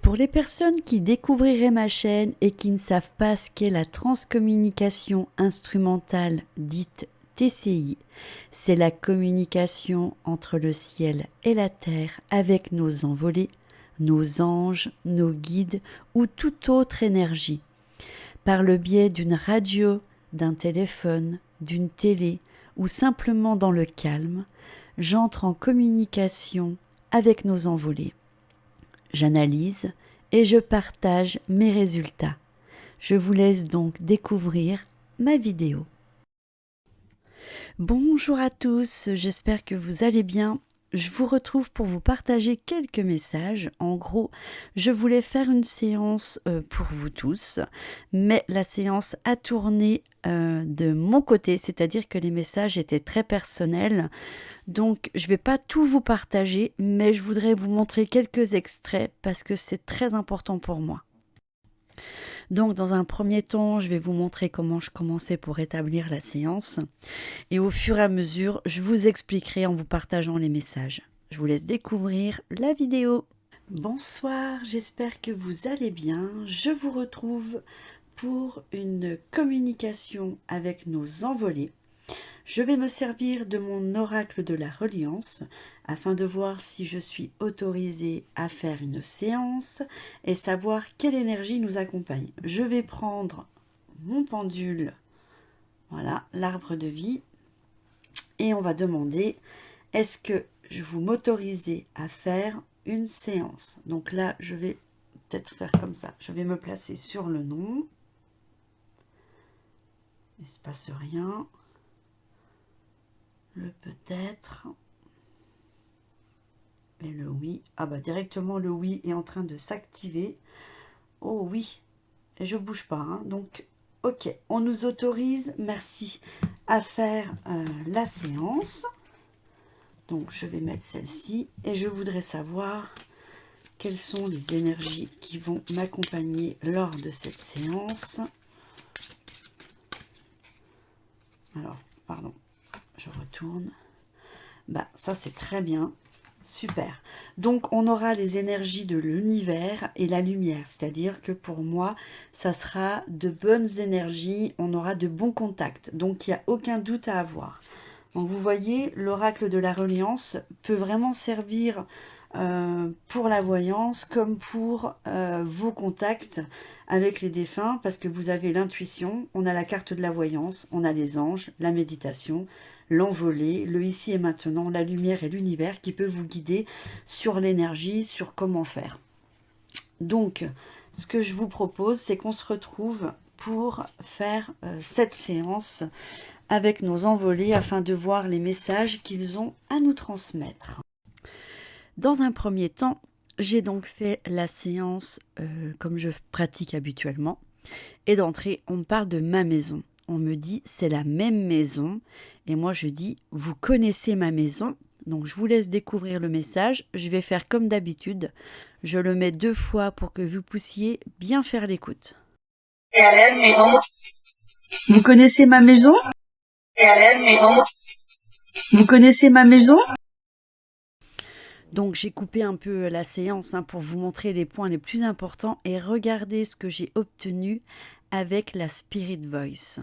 Pour les personnes qui découvriraient ma chaîne et qui ne savent pas ce qu'est la transcommunication instrumentale dite TCI, c'est la communication entre le ciel et la terre avec nos envolés, nos anges, nos guides ou toute autre énergie. Par le biais d'une radio, d'un téléphone, d'une télé ou simplement dans le calme, j'entre en communication avec nos envolés. J'analyse et je partage mes résultats. Je vous laisse donc découvrir ma vidéo. Bonjour à tous, j'espère que vous allez bien. Je vous retrouve pour vous partager quelques messages. En gros, je voulais faire une séance pour vous tous, mais la séance a tourné de mon côté, c'est-à-dire que les messages étaient très personnels. Donc, je ne vais pas tout vous partager, mais je voudrais vous montrer quelques extraits parce que c'est très important pour moi. Donc, dans un premier temps, je vais vous montrer comment je commençais pour établir la séance. Et au fur et à mesure, je vous expliquerai en vous partageant les messages. Je vous laisse découvrir la vidéo. Bonsoir, j'espère que vous allez bien. Je vous retrouve pour une communication avec nos envolés. Je vais me servir de mon oracle de la reliance afin de voir si je suis autorisée à faire une séance et savoir quelle énergie nous accompagne. Je vais prendre mon pendule, voilà, l'arbre de vie, et on va demander est-ce que vous m'autorisez à faire une séance. Donc là, je vais peut-être faire comme ça. Je vais me placer sur le non. Il ne se passe rien. Le peut-être et le oui. Ah bah directement le oui est en train de s'activer. Oh oui, et je bouge pas, hein. Donc ok, on nous autorise, merci, à faire la séance. Donc je vais mettre celle-ci et je voudrais savoir quelles sont les énergies qui vont m'accompagner lors de cette séance. Alors, pardon, je retourne. Bah, ça c'est très bien, super. Donc on aura les énergies de l'univers et la lumière, c'est-à-dire que pour moi, ça sera de bonnes énergies, on aura de bons contacts, donc il n'y a aucun doute à avoir. Donc vous voyez, l'oracle de la reliance peut vraiment servir pour la voyance comme pour vos contacts avec les défunts, parce que vous avez l'intuition, on a la carte de la voyance, on a les anges, la méditation, l'envolée, le ici et maintenant, la lumière et l'univers qui peut vous guider sur l'énergie, sur comment faire. Donc, ce que je vous propose, c'est qu'on se retrouve pour faire cette séance avec nos envolés afin de voir les messages qu'ils ont à nous transmettre. Dans un premier temps, j'ai donc fait la séance comme je pratique habituellement. Et d'entrée, on me parle de ma maison. On me dit, c'est la même maison. Et moi, je dis, vous connaissez ma maison. Donc, je vous laisse découvrir le message. Je vais faire comme d'habitude. Je le mets 2 fois pour que vous puissiez bien faire l'écoute. Vous connaissez ma maison? Vous connaissez ma maison? Donc j'ai coupé un peu la séance pour vous montrer les points les plus importants et regardez ce que j'ai obtenu avec la Spirit Voice.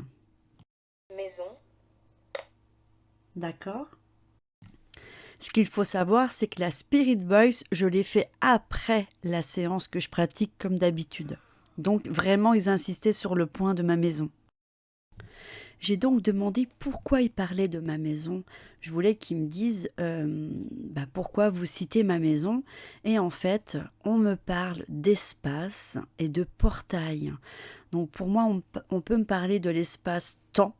Maison. D'accord? Ce qu'il faut savoir, c'est que la Spirit Voice, je l'ai fait après la séance que je pratique comme d'habitude. Donc vraiment, ils insistaient sur le point de ma maison. J'ai donc demandé pourquoi ils parlaient de ma maison. Je voulais qu'ils me disent pourquoi vous citez ma maison. Et en fait, on me parle d'espace et de portail. Donc pour moi, on peut me parler de l'espace-temps.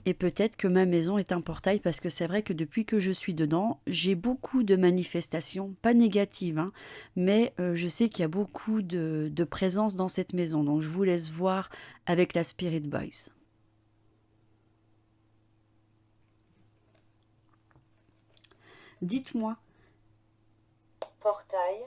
Et peut-être que ma maison est un portail parce que c'est vrai que depuis que je suis dedans, j'ai beaucoup de manifestations, pas négatives, mais je sais qu'il y a beaucoup de présence dans cette maison. Donc je vous laisse voir avec la Spirit Voice. Dites-moi. Portail.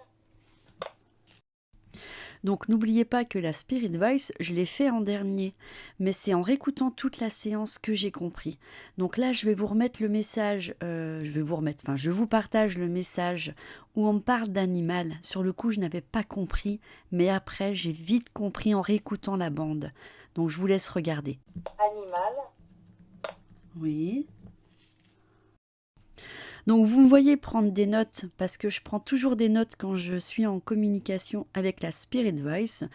Donc n'oubliez pas que la Spirit Voice, je l'ai fait en dernier, mais c'est en réécoutant toute la séance que j'ai compris. Donc là, je vais vous remettre le message, je vous partage le message où on me parle d'animal. Sur le coup, je n'avais pas compris, mais après, j'ai vite compris en réécoutant la bande. Donc je vous laisse regarder. Animal. Oui. Donc vous me voyez prendre des notes parce que je prends toujours des notes quand je suis en communication avec la Spirit Voice.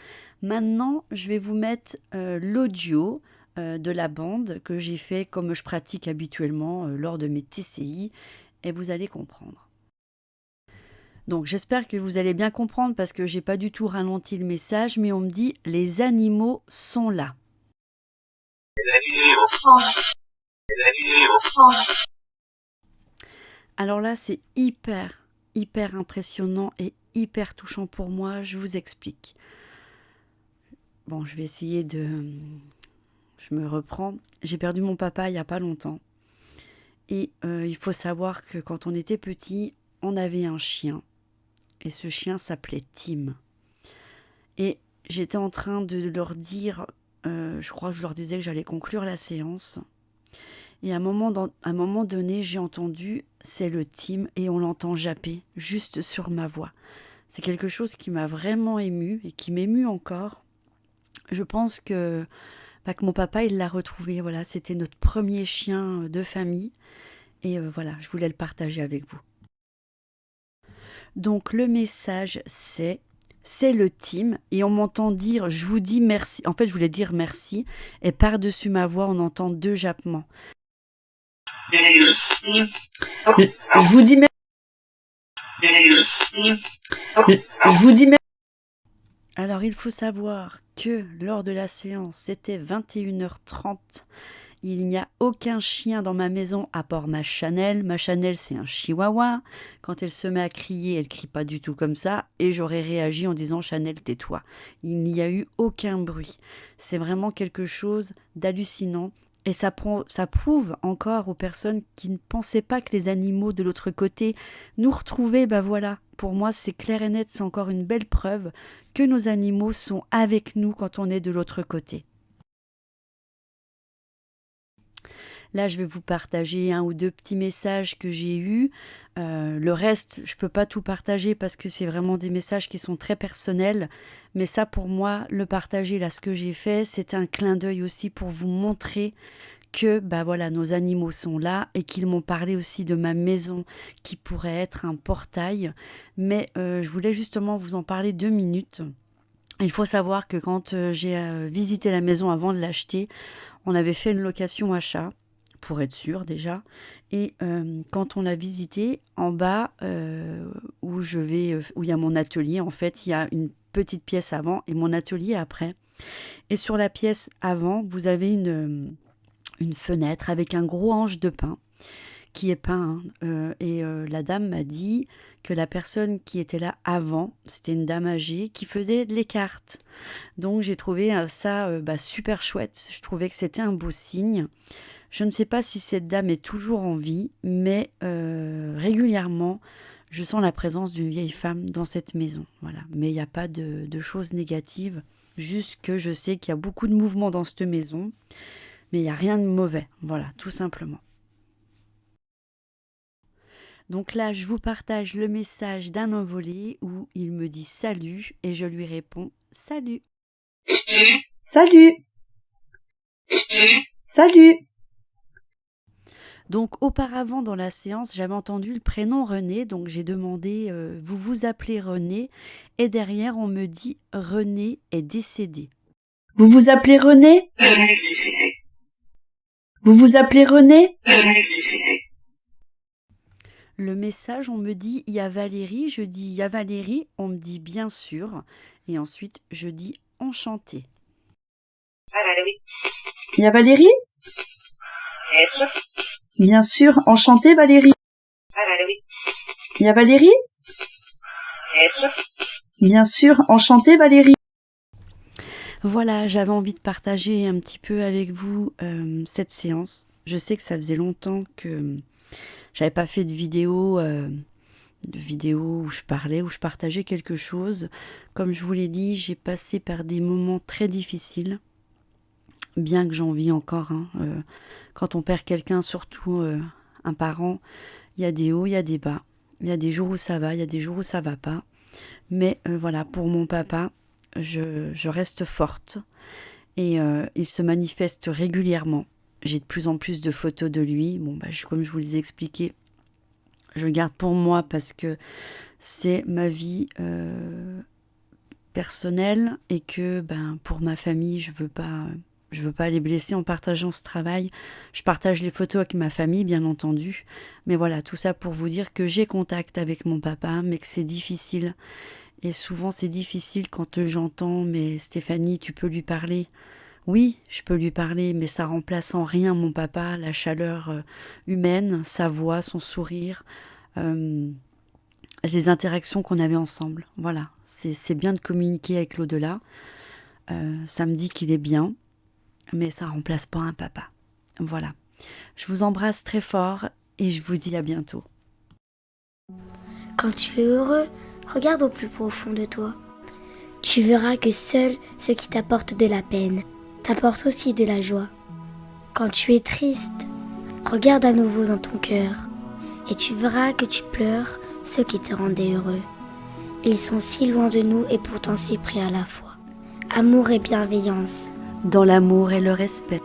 Maintenant, je vais vous mettre l'audio de la bande que j'ai fait comme je pratique habituellement lors de mes TCI et vous allez comprendre. Donc j'espère que vous allez bien comprendre parce que j'ai pas du tout ralenti le message, mais on me dit les animaux sont là. Les animaux sont là. Les animaux sont là. Alors là, c'est hyper impressionnant et hyper touchant pour moi. Je vous explique. Bon, je vais essayer de... Je me reprends. J'ai perdu mon papa il n'y a pas longtemps. Et il faut savoir que quand on était petit, on avait un chien. Et ce chien s'appelait Tim. Et j'étais en train de leur dire... je crois que je leur disais que j'allais conclure la séance. Et à un moment donné, j'ai entendu « c'est le Tim » et on l'entend japper juste sur ma voix. C'est quelque chose qui m'a vraiment émue et qui m'émue encore. Je pense que mon papa, il l'a retrouvé. Voilà, c'était notre premier chien de famille. Et voilà, je voulais le partager avec vous. Donc le message, c'est le Tim. Et on m'entend dire « je vous dis merci ». En fait, je voulais dire merci. Et par-dessus ma voix, on entend 2 jappements. Je vous dis merci. Je vous dis merci. Alors, il faut savoir que lors de la séance, c'était 21h30. Il n'y a aucun chien dans ma maison à part ma Chanel. Ma Chanel, c'est un chihuahua. Quand elle se met à crier, elle crie pas du tout comme ça. Et j'aurais réagi en disant « Chanel, tais-toi ». Il n'y a eu aucun bruit. C'est vraiment quelque chose d'hallucinant. Et ça prouve encore aux personnes qui ne pensaient pas que les animaux de l'autre côté nous retrouvaient. Ben voilà, pour moi, c'est clair et net. C'est encore une belle preuve que nos animaux sont avec nous quand on est de l'autre côté. Là, je vais vous partager 1 ou 2 petits messages que j'ai eus. Le reste, je ne peux pas tout partager parce que c'est vraiment des messages qui sont très personnels. Mais ça, pour moi, le partager, là, ce que j'ai fait, c'est un clin d'œil aussi pour vous montrer que voilà, nos animaux sont là et qu'ils m'ont parlé aussi de ma maison qui pourrait être un portail. Mais je voulais justement vous en parler 2 minutes. Il faut savoir que quand j'ai visité la maison avant de l'acheter, on avait fait une location achat, pour être sûr déjà. Et quand on l'a visité, en bas, où il y a mon atelier, en fait, il y a une petite pièce avant et mon atelier après. Et sur la pièce avant, vous avez une fenêtre avec un gros ange de pin qui est peint. La dame m'a dit que la personne qui était là avant, c'était une dame âgée qui faisait les cartes. Donc j'ai trouvé ça super chouette. Je trouvais que c'était un beau signe. Je ne sais pas si cette dame est toujours en vie, mais régulièrement, je sens la présence d'une vieille femme dans cette maison. Voilà. Mais il n'y a pas de choses négatives, juste que je sais qu'il y a beaucoup de mouvements dans cette maison, mais il n'y a rien de mauvais. Voilà, tout simplement. Donc là, je vous partage le message d'un envolé où il me dit salut et je lui réponds salut. Salut. Salut. Donc auparavant dans la séance, j'avais entendu le prénom René, donc j'ai demandé vous vous appelez René et derrière on me dit René est décédé. Vous vous appelez René? Vous vous appelez René? Le message, on me dit il y a Valérie, je dis il y a Valérie, on me dit bien sûr et ensuite je dis enchanté. Il y a Valérie? Bien sûr, enchantée Valérie. Il y a Valérie? Bien sûr, enchantée Valérie. Voilà, j'avais envie de partager un petit peu avec vous cette séance. Je sais que ça faisait longtemps que j'avais pas fait de vidéo vidéo où je parlais, où je partageais quelque chose. Comme je vous l'ai dit, j'ai passé par des moments très difficiles, bien que j'en vis encore. Quand on perd quelqu'un, surtout un parent, il y a des hauts, il y a des bas. Il y a des jours où ça va, il y a des jours où ça va pas. Mais voilà, pour mon papa, je reste forte et il se manifeste régulièrement. J'ai de plus en plus de photos de lui. Bon, comme je vous les ai expliqué, je garde pour moi parce que c'est ma vie personnelle et que pour ma famille, je veux pas les blesser en partageant ce travail. Je partage les photos avec ma famille, bien entendu. Mais voilà, tout ça pour vous dire que j'ai contact avec mon papa, mais que c'est difficile. Et souvent, c'est difficile quand j'entends « Mais Stéphanie, tu peux lui parler ?» Oui, je peux lui parler, mais ça remplace en rien mon papa, la chaleur humaine, sa voix, son sourire, les interactions qu'on avait ensemble. Voilà, c'est bien de communiquer avec l'au-delà. Ça me dit qu'il est bien, mais ça remplace pas un papa. Voilà. Je vous embrasse très fort et je vous dis à bientôt. Quand tu es heureux, regarde au plus profond de toi. Tu verras que seul ce qui t'apporte de la peine t'apporte aussi de la joie. Quand tu es triste, regarde à nouveau dans ton cœur et tu verras que tu pleures ceux qui te rendaient heureux. Ils sont si loin de nous et pourtant si près à la fois. Amour et bienveillance. Dans l'amour et le respect.